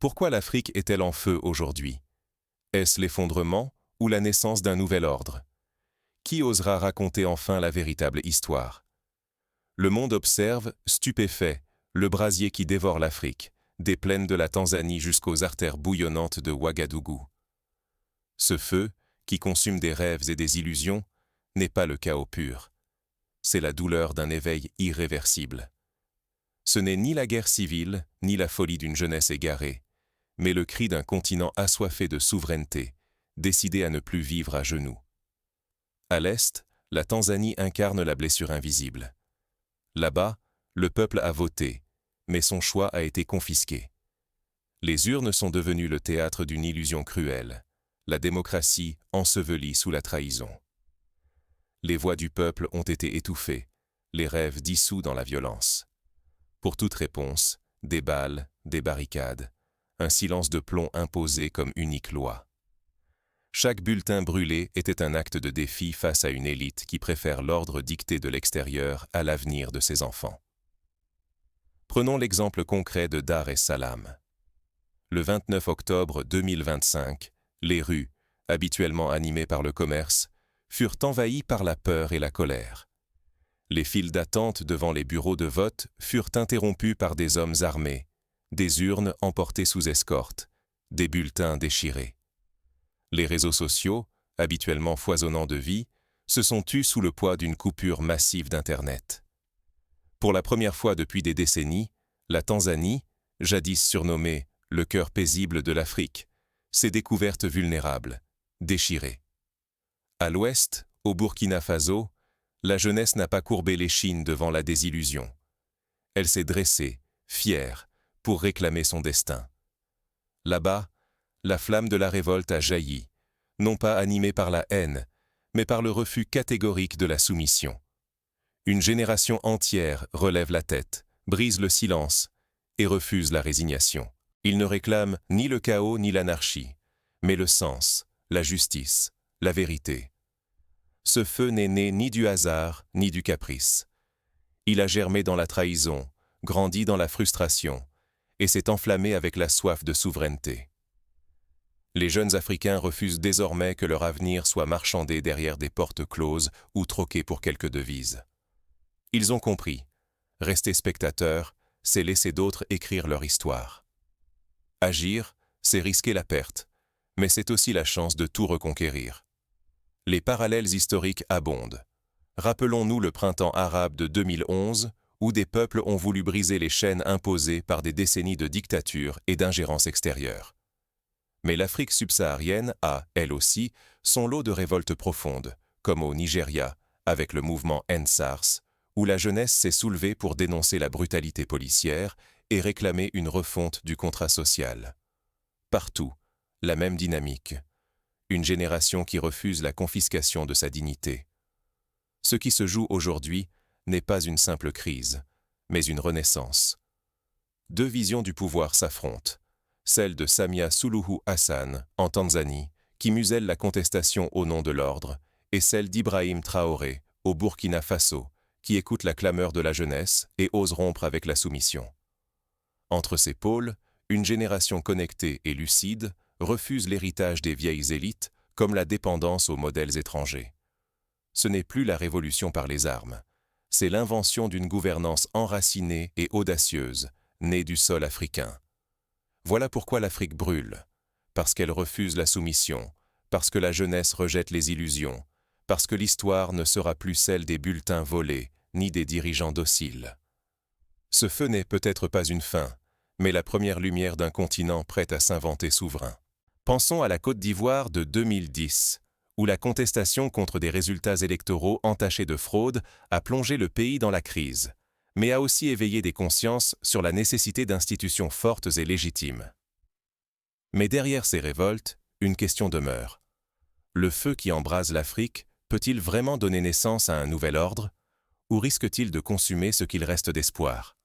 Pourquoi l'Afrique est-elle en feu aujourd'hui? Est-ce l'effondrement ou la naissance d'un nouvel ordre? Qui osera raconter enfin la véritable histoire? Le monde observe, stupéfait, le brasier qui dévore l'Afrique, des plaines de la Tanzanie jusqu'aux artères bouillonnantes de Ouagadougou. Ce feu, qui consume des rêves et des illusions, n'est pas le chaos pur. C'est la douleur d'un éveil irréversible. Ce n'est ni la guerre civile, ni la folie d'une jeunesse égarée, mais le cri d'un continent assoiffé de souveraineté, décidé à ne plus vivre à genoux. À l'est, la Tanzanie incarne la blessure invisible. Là-bas, le peuple a voté, mais son choix a été confisqué. Les urnes sont devenues le théâtre d'une illusion cruelle, la démocratie ensevelie sous la trahison. Les voix du peuple ont été étouffées, les rêves dissous dans la violence. Pour toute réponse, des balles, des barricades, un silence de plomb imposé comme unique loi. Chaque bulletin brûlé était un acte de défi face à une élite qui préfère l'ordre dicté de l'extérieur à l'avenir de ses enfants. Prenons l'exemple concret de Dar es Salaam. Le 29 octobre 2025, les rues, habituellement animées par le commerce, furent envahies par la peur et la colère. Les files d'attente devant les bureaux de vote furent interrompues par des hommes armés, des urnes emportées sous escorte, des bulletins déchirés. Les réseaux sociaux, habituellement foisonnants de vie, se sont tus sous le poids d'une coupure massive d'Internet. Pour la première fois depuis des décennies, la Tanzanie, jadis surnommée « le cœur paisible de l'Afrique », s'est découverte vulnérable, déchirée. À l'ouest, au Burkina Faso, la jeunesse n'a pas courbé l'échine devant la désillusion. Elle s'est dressée, fière, pour réclamer son destin. Là-bas, la flamme de la révolte a jailli, non pas animée par la haine, mais par le refus catégorique de la soumission. Une génération entière relève la tête, brise le silence et refuse la résignation. Ils ne réclament ni le chaos ni l'anarchie, mais le sens, la justice, la vérité. Ce feu n'est né ni du hasard ni du caprice. Il a germé dans la trahison, grandi dans la frustration, et s'est enflammé avec la soif de souveraineté. Les jeunes Africains refusent désormais que leur avenir soit marchandé derrière des portes closes ou troqué pour quelques devises. Ils ont compris. Rester spectateur, c'est laisser d'autres écrire leur histoire. Agir, c'est risquer la perte, mais c'est aussi la chance de tout reconquérir. Les parallèles historiques abondent. Rappelons-nous le printemps arabe de 2011, où des peuples ont voulu briser les chaînes imposées par des décennies de dictature et d'ingérence extérieure. Mais l'Afrique subsaharienne a, elle aussi, son lot de révoltes profondes, comme au Nigeria, avec le mouvement EndSARS, où la jeunesse s'est soulevée pour dénoncer la brutalité policière et réclamer une refonte du contrat social. Partout, la même dynamique. Une génération qui refuse la confiscation de sa dignité. Ce qui se joue aujourd'hui n'est pas une simple crise, mais une renaissance. Deux visions du pouvoir s'affrontent. Celle de Samia Suluhu Hassan, en Tanzanie, qui muselle la contestation au nom de l'ordre, et celle d'Ibrahim Traoré, au Burkina Faso, qui écoute la clameur de la jeunesse et ose rompre avec la soumission. Entre ces pôles, une génération connectée et lucide refuse l'héritage des vieilles élites comme la dépendance aux modèles étrangers. Ce n'est plus la révolution par les armes, c'est l'invention d'une gouvernance enracinée et audacieuse, née du sol africain. Voilà pourquoi l'Afrique brûle, parce qu'elle refuse la soumission, parce que la jeunesse rejette les illusions, parce que l'histoire ne sera plus celle des bulletins volés, ni des dirigeants dociles. Ce feu n'est peut-être pas une fin, mais la première lumière d'un continent prêt à s'inventer souverain. Pensons à la Côte d'Ivoire de 2010, où la contestation contre des résultats électoraux entachés de fraude a plongé le pays dans la crise, mais a aussi éveillé des consciences sur la nécessité d'institutions fortes et légitimes. Mais derrière ces révoltes, une question demeure. Le feu qui embrase l'Afrique peut-il vraiment donner naissance à un nouvel ordre, ou risque-t-il de consumer ce qu'il reste d'espoir?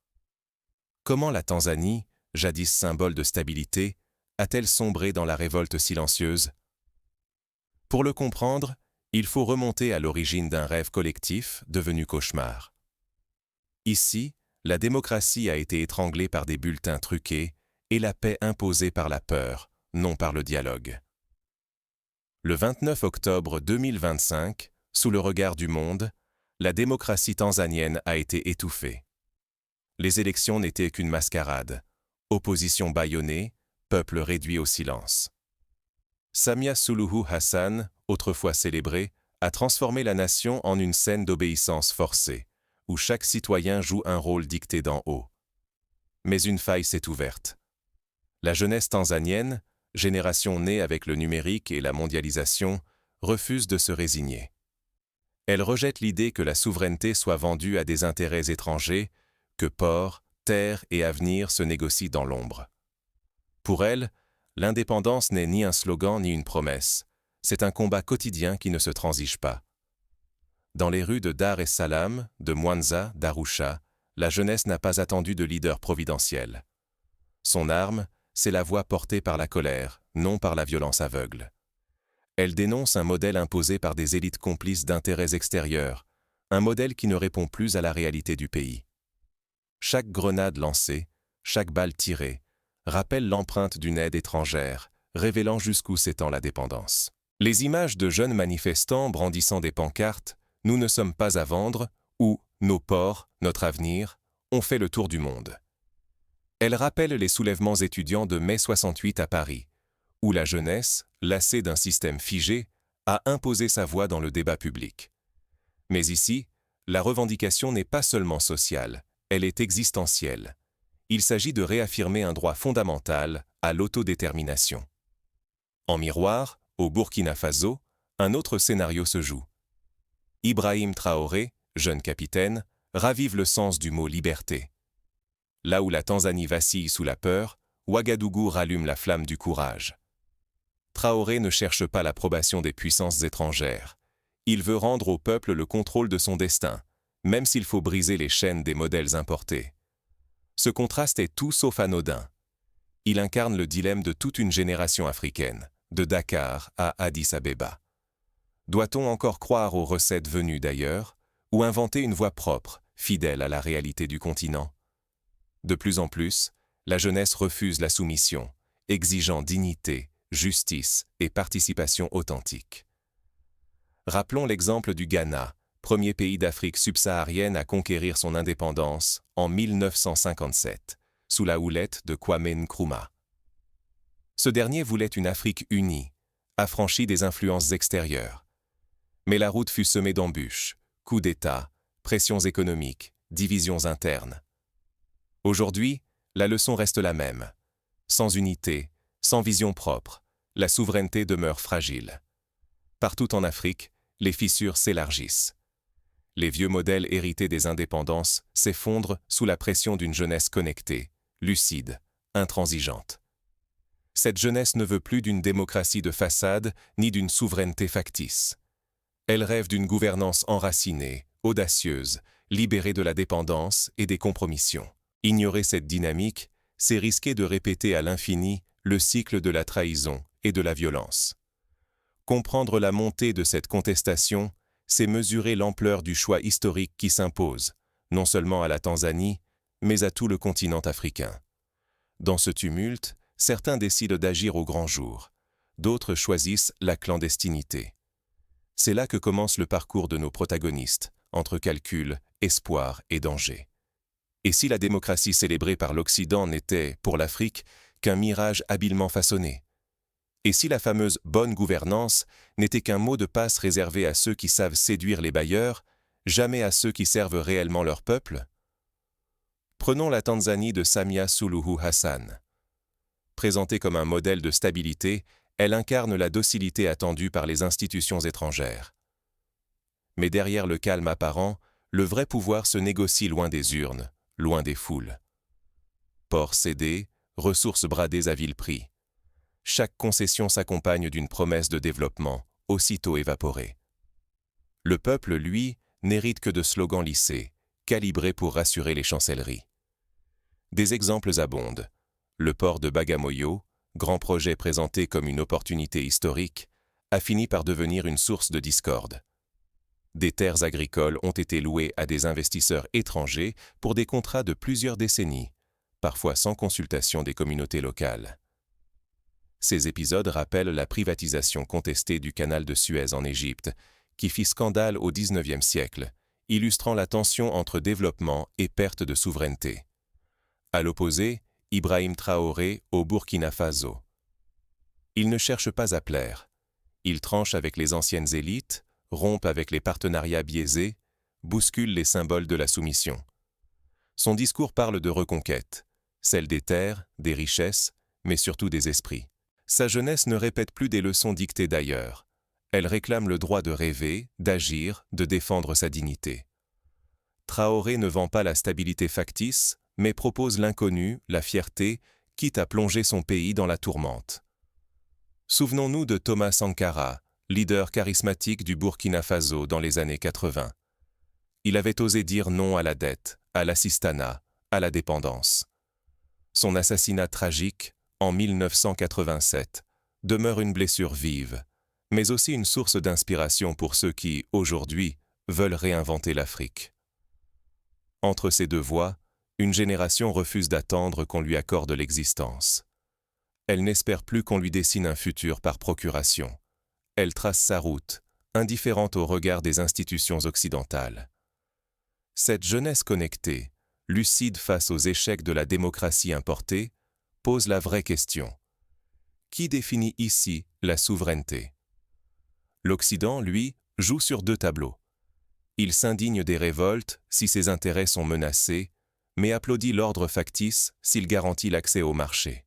Comment la Tanzanie, jadis symbole de stabilité, a-t-elle sombré dans la révolte silencieuse? Pour le comprendre, il faut remonter à l'origine d'un rêve collectif devenu cauchemar. Ici, la démocratie a été étranglée par des bulletins truqués et la paix imposée par la peur, non par le dialogue. Le 29 octobre 2025, sous le regard du monde, la démocratie tanzanienne a été étouffée. Les élections n'étaient qu'une mascarade, opposition bâillonnée, peuple réduit au silence. Samia Suluhu Hassan, autrefois célébré, a transformé la nation en une scène d'obéissance forcée, où chaque citoyen joue un rôle dicté d'en haut. Mais une faille s'est ouverte. La jeunesse tanzanienne, génération née avec le numérique et la mondialisation, refuse de se résigner. Elle rejette l'idée que la souveraineté soit vendue à des intérêts étrangers, que port, terre et avenir se négocient dans l'ombre. Pour elle, l'indépendance n'est ni un slogan ni une promesse, c'est un combat quotidien qui ne se transige pas. Dans les rues de Dar es Salaam, de Mwanza, d'Arusha, la jeunesse n'a pas attendu de leader providentiel. Son arme, c'est la voix portée par la colère, non par la violence aveugle. Elle dénonce un modèle imposé par des élites complices d'intérêts extérieurs, un modèle qui ne répond plus à la réalité du pays. Chaque grenade lancée, chaque balle tirée, rappelle l'empreinte d'une aide étrangère, révélant jusqu'où s'étend la dépendance. Les images de jeunes manifestants brandissant des pancartes « Nous ne sommes pas à vendre » ou « Nos ports, notre avenir » ont fait le tour du monde. Elles rappellent les soulèvements étudiants de mai 68 à Paris, où la jeunesse, lassée d'un système figé, a imposé sa voix dans le débat public. Mais ici, la revendication n'est pas seulement sociale, elle est existentielle. Il s'agit de réaffirmer un droit fondamental à l'autodétermination. En miroir, au Burkina Faso, un autre scénario se joue. Ibrahim Traoré, jeune capitaine, ravive le sens du mot « liberté ». Là où la Tanzanie vacille sous la peur, Ouagadougou rallume la flamme du courage. Traoré ne cherche pas l'approbation des puissances étrangères. Il veut rendre au peuple le contrôle de son destin, même s'il faut briser les chaînes des modèles importés. Ce contraste est tout sauf anodin. Il incarne le dilemme de toute une génération africaine, de Dakar à Addis Abeba. Doit-on encore croire aux recettes venues d'ailleurs, ou inventer une voie propre, fidèle à la réalité du continent? De plus en plus, la jeunesse refuse la soumission, exigeant dignité, justice et participation authentique. Rappelons l'exemple du Ghana, premier pays d'Afrique subsaharienne à conquérir son indépendance en 1957, sous la houlette de Kwame Nkrumah. Ce dernier voulait une Afrique unie, affranchie des influences extérieures. Mais la route fut semée d'embûches, coups d'État, pressions économiques, divisions internes. Aujourd'hui, la leçon reste la même. Sans unité, sans vision propre, la souveraineté demeure fragile. Partout en Afrique, les fissures s'élargissent. Les vieux modèles hérités des indépendances s'effondrent sous la pression d'une jeunesse connectée, lucide, intransigeante. Cette jeunesse ne veut plus d'une démocratie de façade ni d'une souveraineté factice. Elle rêve d'une gouvernance enracinée, audacieuse, libérée de la dépendance et des compromissions. Ignorer cette dynamique, c'est risquer de répéter à l'infini le cycle de la trahison et de la violence. Comprendre la montée de cette contestation, c'est mesurer l'ampleur du choix historique qui s'impose, non seulement à la Tanzanie, mais à tout le continent africain. Dans ce tumulte, certains décident d'agir au grand jour, d'autres choisissent la clandestinité. C'est là que commence le parcours de nos protagonistes, entre calcul, espoir et danger. Et si la démocratie célébrée par l'Occident n'était, pour l'Afrique, qu'un mirage habilement façonné? Et si la fameuse « bonne gouvernance » n'était qu'un mot de passe réservé à ceux qui savent séduire les bailleurs, jamais à ceux qui servent réellement leur peuple? Prenons la Tanzanie de Samia Suluhu Hassan. Présentée comme un modèle de stabilité, elle incarne la docilité attendue par les institutions étrangères. Mais derrière le calme apparent, le vrai pouvoir se négocie loin des urnes, loin des foules. Ports cédés, ressources bradées à vil prix. Chaque concession s'accompagne d'une promesse de développement, aussitôt évaporée. Le peuple, lui, n'hérite que de slogans lissés, calibrés pour rassurer les chancelleries. Des exemples abondent. Le port de Bagamoyo, grand projet présenté comme une opportunité historique, a fini par devenir une source de discorde. Des terres agricoles ont été louées à des investisseurs étrangers pour des contrats de plusieurs décennies, parfois sans consultation des communautés locales. Ces épisodes rappellent la privatisation contestée du canal de Suez en Égypte, qui fit scandale au XIXe siècle, illustrant la tension entre développement et perte de souveraineté. À l'opposé, Ibrahim Traoré au Burkina Faso. Il ne cherche pas à plaire. Il tranche avec les anciennes élites, rompt avec les partenariats biaisés, bouscule les symboles de la soumission. Son discours parle de reconquête, celle des terres, des richesses, mais surtout des esprits. Sa jeunesse ne répète plus des leçons dictées d'ailleurs. Elle réclame le droit de rêver, d'agir, de défendre sa dignité. Traoré ne vend pas la stabilité factice, mais propose l'inconnu, la fierté, quitte à plonger son pays dans la tourmente. Souvenons-nous de Thomas Sankara, leader charismatique du Burkina Faso dans les années 80. Il avait osé dire non à la dette, à l'assistanat, à la dépendance. Son assassinat tragique, en 1987, demeure une blessure vive, mais aussi une source d'inspiration pour ceux qui, aujourd'hui, veulent réinventer l'Afrique. Entre ces deux voies, une génération refuse d'attendre qu'on lui accorde l'existence. Elle n'espère plus qu'on lui dessine un futur par procuration. Elle trace sa route, indifférente au regard des institutions occidentales. Cette jeunesse connectée, lucide face aux échecs de la démocratie importée, pose la vraie question. Qui définit ici la souveraineté? L'Occident, lui, joue sur deux tableaux. Il s'indigne des révoltes si ses intérêts sont menacés, mais applaudit l'ordre factice s'il garantit l'accès au marché.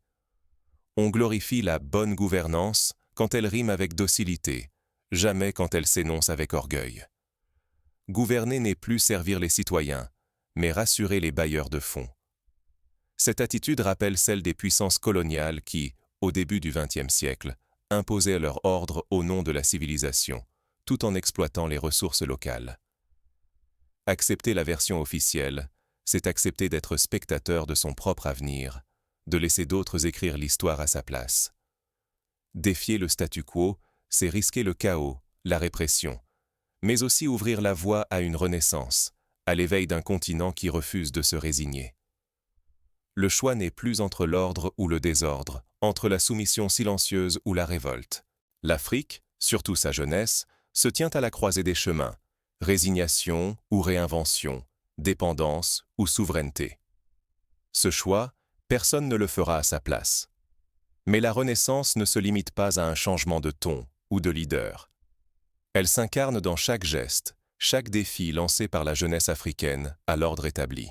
On glorifie la bonne gouvernance quand elle rime avec docilité, jamais quand elle s'énonce avec orgueil. Gouverner n'est plus servir les citoyens, mais rassurer les bailleurs de fonds. Cette attitude rappelle celle des puissances coloniales qui, au début du XXe siècle, imposaient leur ordre au nom de la civilisation, tout en exploitant les ressources locales. Accepter la version officielle, c'est accepter d'être spectateur de son propre avenir, de laisser d'autres écrire l'histoire à sa place. Défier le statu quo, c'est risquer le chaos, la répression, mais aussi ouvrir la voie à une renaissance, à l'éveil d'un continent qui refuse de se résigner. Le choix n'est plus entre l'ordre ou le désordre, entre la soumission silencieuse ou la révolte. L'Afrique, surtout sa jeunesse, se tient à la croisée des chemins, résignation ou réinvention, dépendance ou souveraineté. Ce choix, personne ne le fera à sa place. Mais la Renaissance ne se limite pas à un changement de ton ou de leader. Elle s'incarne dans chaque geste, chaque défi lancé par la jeunesse africaine à l'ordre établi.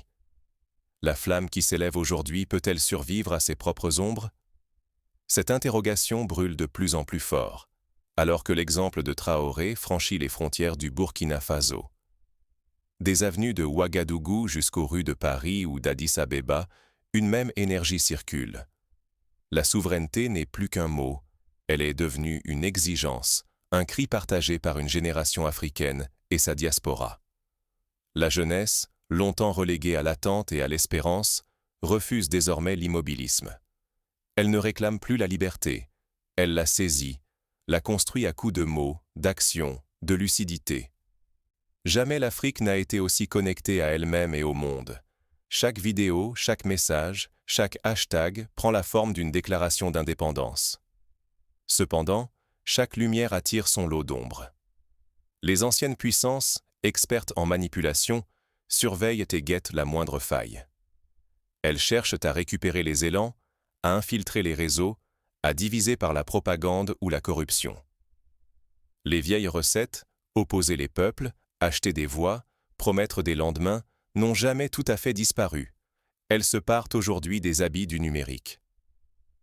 La flamme qui s'élève aujourd'hui peut-elle survivre à ses propres ombres? Cette interrogation brûle de plus en plus fort, alors que l'exemple de Traoré franchit les frontières du Burkina Faso. Des avenues de Ouagadougou jusqu'aux rues de Paris ou d'Addis Abeba, une même énergie circule. La souveraineté n'est plus qu'un mot, elle est devenue une exigence, un cri partagé par une génération africaine et sa diaspora. La jeunesse, longtemps reléguée à l'attente et à l'espérance, refuse désormais l'immobilisme. Elle ne réclame plus la liberté, elle la saisit, la construit à coups de mots, d'action, de lucidité. Jamais l'Afrique n'a été aussi connectée à elle-même et au monde. Chaque vidéo, chaque message, chaque hashtag prend la forme d'une déclaration d'indépendance. Cependant, chaque lumière attire son lot d'ombre. Les anciennes puissances, expertes en manipulation, surveillent et guettent la moindre faille. Elles cherchent à récupérer les élans, à infiltrer les réseaux, à diviser par la propagande ou la corruption. Les vieilles recettes, opposer les peuples, acheter des voix, promettre des lendemains, n'ont jamais tout à fait disparu. Elles se partent aujourd'hui des habits du numérique.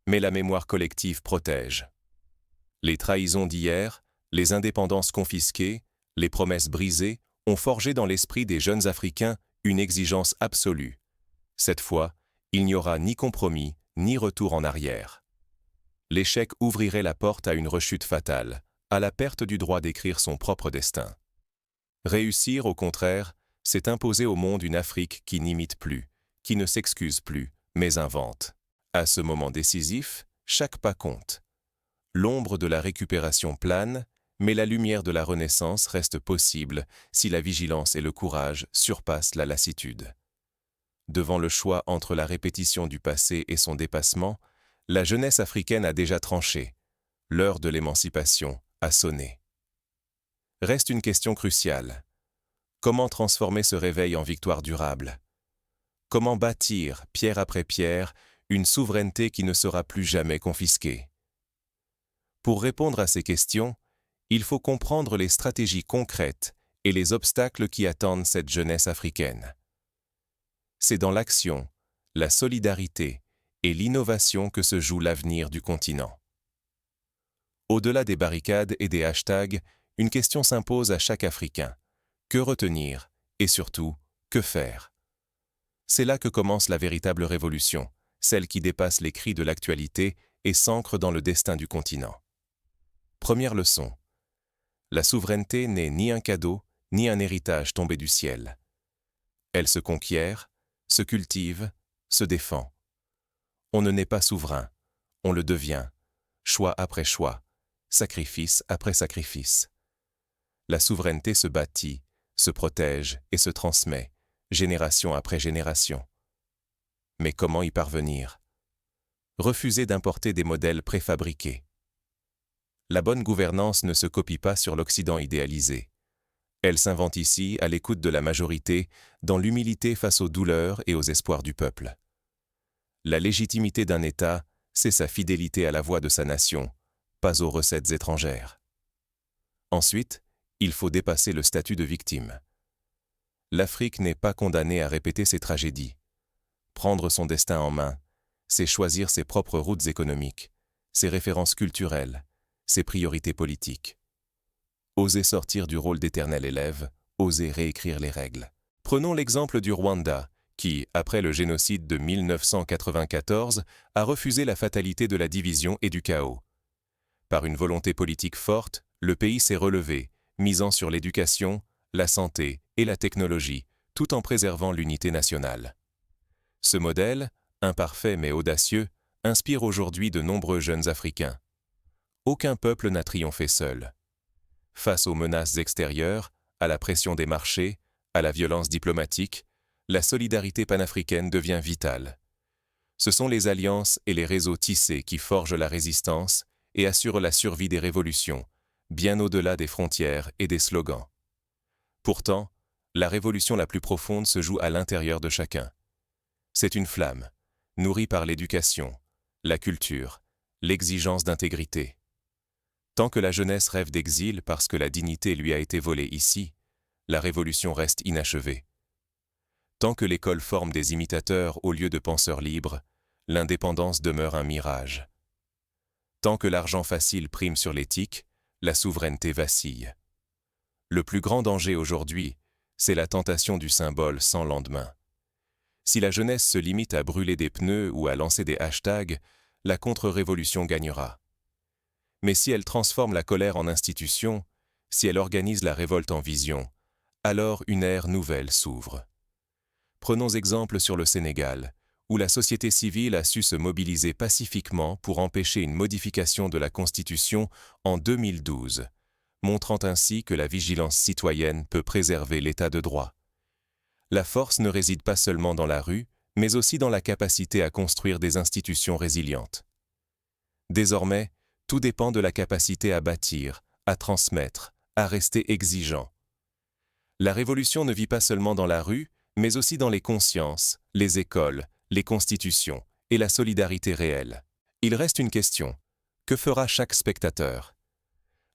Mais la mémoire collective protège. Les trahisons d'hier, les indépendances confisquées, les promesses brisées ont forgé dans l'esprit des jeunes Africains une exigence absolue. Cette fois, il n'y aura ni compromis, ni retour en arrière. L'échec ouvrirait la porte à une rechute fatale, à la perte du droit d'écrire son propre destin. Réussir, au contraire, c'est imposer au monde une Afrique qui n'imite plus, qui ne s'excuse plus, mais invente. À ce moment décisif, chaque pas compte. L'ombre de la récupération plane, mais la lumière de la Renaissance reste possible si la vigilance et le courage surpassent la lassitude. Devant le choix entre la répétition du passé et son dépassement, la jeunesse africaine a déjà tranché. L'heure de l'émancipation a sonné. Reste une question cruciale. Comment transformer ce réveil en victoire durable? Comment bâtir, pierre après pierre, une souveraineté qui ne sera plus jamais confisquée? Pour répondre à ces questions, il faut comprendre les stratégies concrètes et les obstacles qui attendent cette jeunesse africaine. C'est dans l'action, la solidarité et l'innovation que se joue l'avenir du continent. Au-delà des barricades et des hashtags, une question s'impose à chaque Africain. Que retenir et surtout, que faire? C'est là que commence la véritable révolution, celle qui dépasse les cris de l'actualité et s'ancre dans le destin du continent. Première leçon. La souveraineté n'est ni un cadeau, ni un héritage tombé du ciel. Elle se conquiert, se cultive, se défend. On ne naît pas souverain, on le devient, choix après choix, sacrifice après sacrifice. La souveraineté se bâtit, se protège et se transmet, génération après génération. Mais comment y parvenir? Refuser d'importer des modèles préfabriqués. La bonne gouvernance ne se copie pas sur l'Occident idéalisé. Elle s'invente ici, à l'écoute de la majorité, dans l'humilité face aux douleurs et aux espoirs du peuple. La légitimité d'un État, c'est sa fidélité à la voix de sa nation, pas aux recettes étrangères. Ensuite, il faut dépasser le statut de victime. L'Afrique n'est pas condamnée à répéter ses tragédies. Prendre son destin en main, c'est choisir ses propres routes économiques, ses références culturelles, ses priorités politiques. Oser sortir du rôle d'éternel élève, oser réécrire les règles. Prenons l'exemple du Rwanda, qui, après le génocide de 1994, a refusé la fatalité de la division et du chaos. Par une volonté politique forte, le pays s'est relevé, misant sur l'éducation, la santé et la technologie, tout en préservant l'unité nationale. Ce modèle, imparfait mais audacieux, inspire aujourd'hui de nombreux jeunes Africains. Aucun peuple n'a triomphé seul. Face aux menaces extérieures, à la pression des marchés, à la violence diplomatique, la solidarité panafricaine devient vitale. Ce sont les alliances et les réseaux tissés qui forgent la résistance et assurent la survie des révolutions, bien au-delà des frontières et des slogans. Pourtant, la révolution la plus profonde se joue à l'intérieur de chacun. C'est une flamme, nourrie par l'éducation, la culture, l'exigence d'intégrité. Tant que la jeunesse rêve d'exil parce que la dignité lui a été volée ici, la révolution reste inachevée. Tant que l'école forme des imitateurs au lieu de penseurs libres, l'indépendance demeure un mirage. Tant que l'argent facile prime sur l'éthique, la souveraineté vacille. Le plus grand danger aujourd'hui, c'est la tentation du symbole sans lendemain. Si la jeunesse se limite à brûler des pneus ou à lancer des hashtags, la contre-révolution gagnera. Mais si elle transforme la colère en institution, si elle organise la révolte en vision, alors une ère nouvelle s'ouvre. Prenons exemple sur le Sénégal, où la société civile a su se mobiliser pacifiquement pour empêcher une modification de la Constitution en 2012, montrant ainsi que la vigilance citoyenne peut préserver l'état de droit. La force ne réside pas seulement dans la rue, mais aussi dans la capacité à construire des institutions résilientes. Désormais, tout dépend de la capacité à bâtir, à transmettre, à rester exigeant. La révolution ne vit pas seulement dans la rue, mais aussi dans les consciences, les écoles, les constitutions et la solidarité réelle. Il reste une question. Que fera chaque spectateur?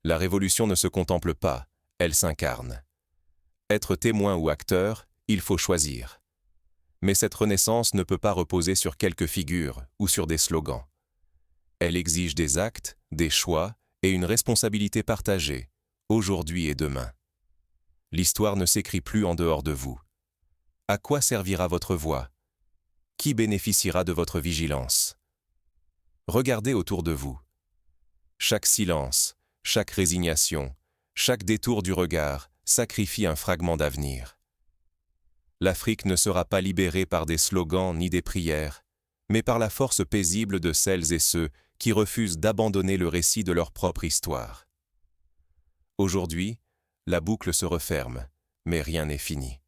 La révolution ne se contemple pas, elle s'incarne. Être témoin ou acteur, il faut choisir. Mais cette renaissance ne peut pas reposer sur quelques figures ou sur des slogans. Elle exige des actes, des choix et une responsabilité partagée, aujourd'hui et demain. L'histoire ne s'écrit plus en dehors de vous. À quoi servira votre voix? Qui bénéficiera de votre vigilance? Regardez autour de vous. Chaque silence, chaque résignation, chaque détour du regard sacrifie un fragment d'avenir. L'Afrique ne sera pas libérée par des slogans ni des prières, mais par la force paisible de celles et ceux qui refusent d'abandonner le récit de leur propre histoire. Aujourd'hui, la boucle se referme, mais rien n'est fini.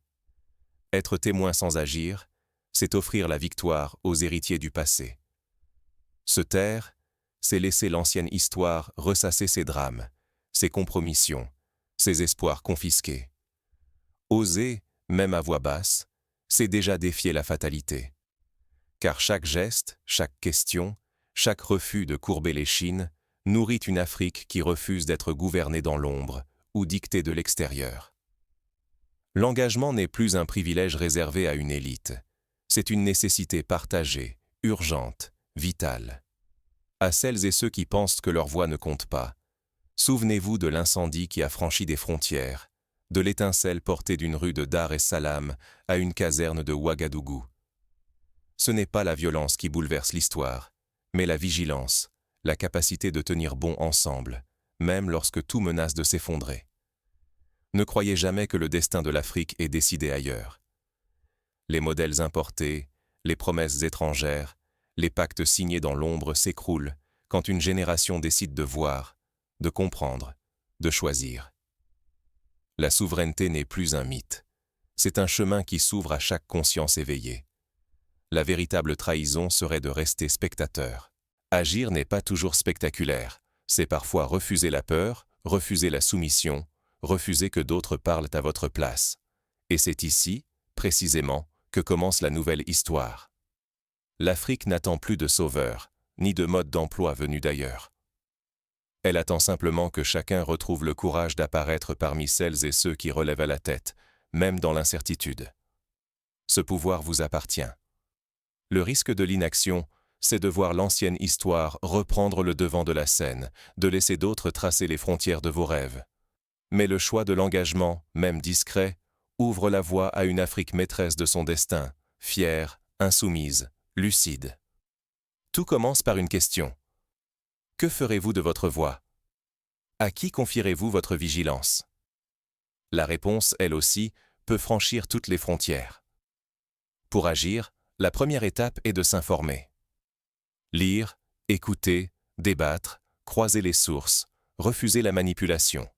Être témoin sans agir, c'est offrir la victoire aux héritiers du passé. Se taire, c'est laisser l'ancienne histoire ressasser ses drames, ses compromissions, ses espoirs confisqués. Oser, même à voix basse, c'est déjà défier la fatalité. Car chaque geste, chaque question, chaque refus de courber l'échine nourrit une Afrique qui refuse d'être gouvernée dans l'ombre ou dictée de l'extérieur. L'engagement n'est plus un privilège réservé à une élite. C'est une nécessité partagée, urgente, vitale. À celles et ceux qui pensent que leur voix ne compte pas, souvenez-vous de l'incendie qui a franchi des frontières, de l'étincelle portée d'une rue de Dar es Salaam à une caserne de Ouagadougou. Ce n'est pas la violence qui bouleverse l'histoire, mais la vigilance, la capacité de tenir bon ensemble, même lorsque tout menace de s'effondrer. Ne croyez jamais que le destin de l'Afrique est décidé ailleurs. Les modèles importés, les promesses étrangères, les pactes signés dans l'ombre s'écroulent quand une génération décide de voir, de comprendre, de choisir. La souveraineté n'est plus un mythe. C'est un chemin qui s'ouvre à chaque conscience éveillée. La véritable trahison serait de rester spectateur. Agir n'est pas toujours spectaculaire. C'est parfois refuser la peur, refuser la soumission, refuser que d'autres parlent à votre place. Et c'est ici, précisément, que commence la nouvelle histoire. L'Afrique n'attend plus de sauveurs, ni de modes d'emploi venus d'ailleurs. Elle attend simplement que chacun retrouve le courage d'apparaître parmi celles et ceux qui relèvent à la tête, même dans l'incertitude. Ce pouvoir vous appartient. Le risque de l'inaction, c'est de voir l'ancienne histoire reprendre le devant de la scène, de laisser d'autres tracer les frontières de vos rêves. Mais le choix de l'engagement, même discret, ouvre la voie à une Afrique maîtresse de son destin, fière, insoumise, lucide. Tout commence par une question. Que ferez-vous de votre voix? À qui confierez-vous votre vigilance? La réponse, elle aussi, peut franchir toutes les frontières. Pour agir, la première étape est de s'informer. Lire, écouter, débattre, croiser les sources, refuser la manipulation.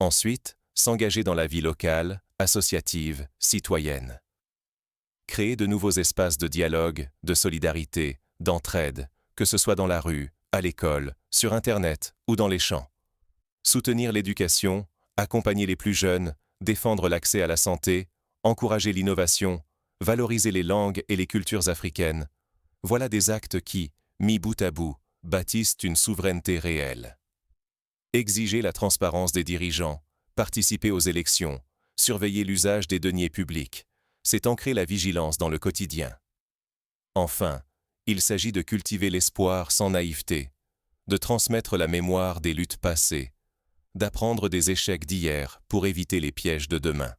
Ensuite, s'engager dans la vie locale, associative, citoyenne. Créer de nouveaux espaces de dialogue, de solidarité, d'entraide, que ce soit dans la rue, à l'école, sur Internet ou dans les champs. Soutenir l'éducation, accompagner les plus jeunes, défendre l'accès à la santé, encourager l'innovation, valoriser les langues et les cultures africaines. Voilà des actes qui, mis bout à bout, bâtissent une souveraineté réelle. Exiger la transparence des dirigeants, participer aux élections, surveiller l'usage des deniers publics, c'est ancrer la vigilance dans le quotidien. Enfin, il s'agit de cultiver l'espoir sans naïveté, de transmettre la mémoire des luttes passées, d'apprendre des échecs d'hier pour éviter les pièges de demain.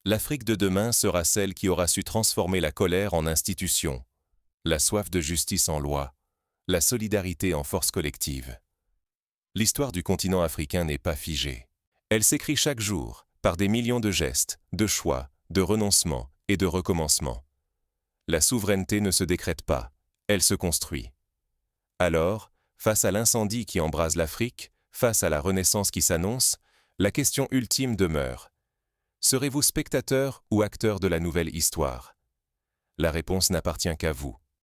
L'Afrique de demain sera celle qui aura su transformer la colère en institution, la soif de justice en loi, la solidarité en force collective. L'histoire du continent africain n'est pas figée. Elle s'écrit chaque jour par des millions de gestes, de choix, de renoncements et de recommencements. La souveraineté ne se décrète pas, elle se construit. Alors, face à l'incendie qui embrase l'Afrique, face à la renaissance qui s'annonce, la question ultime demeure. Serez-vous spectateur ou acteur de la nouvelle histoire? La réponse n'appartient qu'à vous.